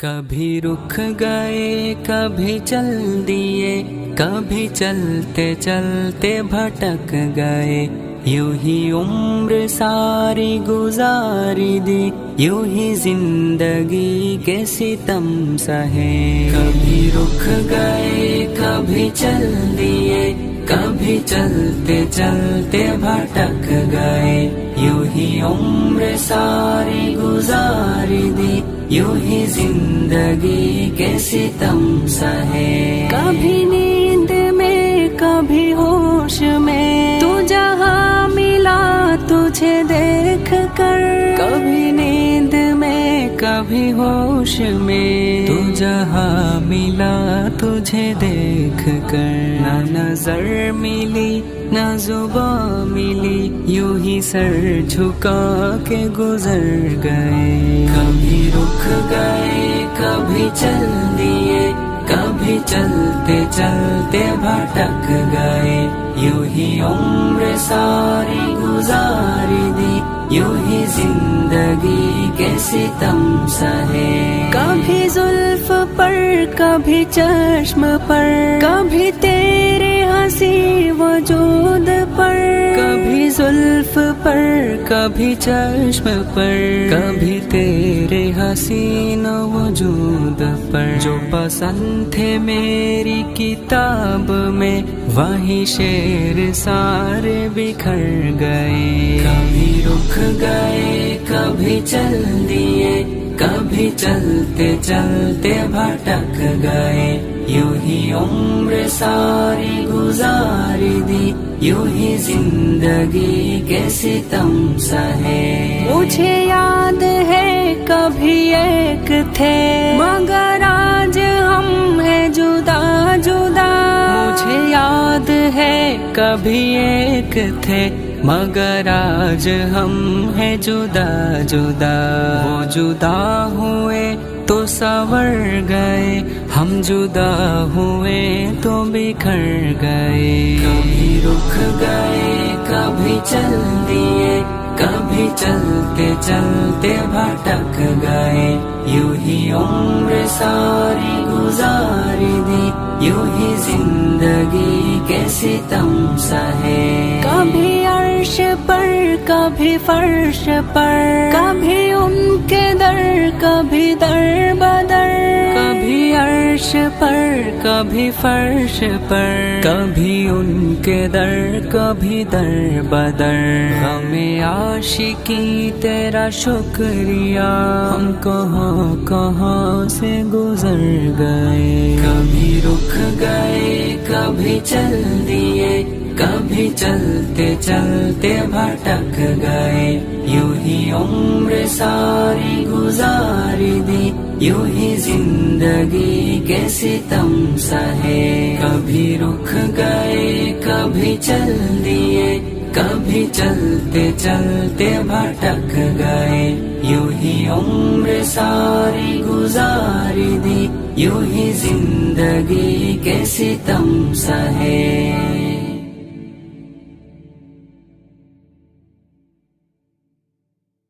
کبھی رک گئے کبھی چل دیے، کبھی چلتے چلتے بھٹک گئے، یوں ہی عمر ساری گزاری دی، یوں ہی زندگی کے ستم سہے۔ کبھی رک گئے کبھی چل دیے، کبھی چلتے چلتے بھٹک گئے، یوں ہی عمر ساری گزاری دی، یوں ہی زندگی کے ستم سہے۔ کبھی نیند میں کبھی ہوش میں، تو جہاں ملا تجھے دیکھ کر، کبھی نیند میں کبھی ہوش میں، تو جہاں ملا تجھے دیکھ کر، نہ نظر ملی نہ زباں ملی، یوں ہی سر جھکا کے گزر گئے۔ کبھی رک گئے کبھی چل دیے، کبھی چلتے چلتے بھٹک گئے، یوں ہی عمر ساری گزاری دی، یوں ہی زندگی کے ستم سہے۔ کبھی زلف پر کبھی چشم پر، کبھی تیرے ہنسی وجود پر، کبھی زلف پر کبھی چشم پر، کبھی تیرے حسین وجود پر۔ جو پسند تھے میری کتاب میں، وہی شعر سارے بکھر گئے۔ کبھی رک گئے کبھی چل دیے، کبھی چلتے چلتے بھٹک گئے، یوں ہی عمر ساری گزاری دی، یوں ہی زندگی کے ستم سہے۔ مجھے یاد ہے کبھی ایک تھے، مگر آج ہم ہیں جدا جدا۔ مجھے یاد ہے کبھی ایک تھے، مگر آج ہم ہیں جدا جدا۔ وہ جدا ہوئے تو سنور گئے، ہم جدا ہوئے تو بکھر گئے۔ کبھی رک گئے کبھی چل دیے، کبھی چلتے چلتے بھٹک گئے، یوں ہی عمر ساری گزاری دی، یوں ہی زندگی کے ستم سہے۔ کبھی عرش پر کبھی فرش پر، کبھی ان کے در کبھی در بدر، کبھی عرش پر کبھی فرش پر، کبھی ان کے در کبھی در بدر۔ غم عاشقی تیرا شکریہ، ہم کہاں کہاں سے گزر گئے۔ کبھی رک گئے کبھی چل دیے، کبھی چلتے چلتے بھٹک گئے، یوں ہی عمر ساری گزاری دی، یوں ہی زندگی کے ستم سہے۔ کبھی رک گئے کبھی چل دیے، کبھی چلتے چلتے بھٹک گئے، یوں ہی عمر ساری گزاری دی، یوں ہی زندگی کے ستم سہے۔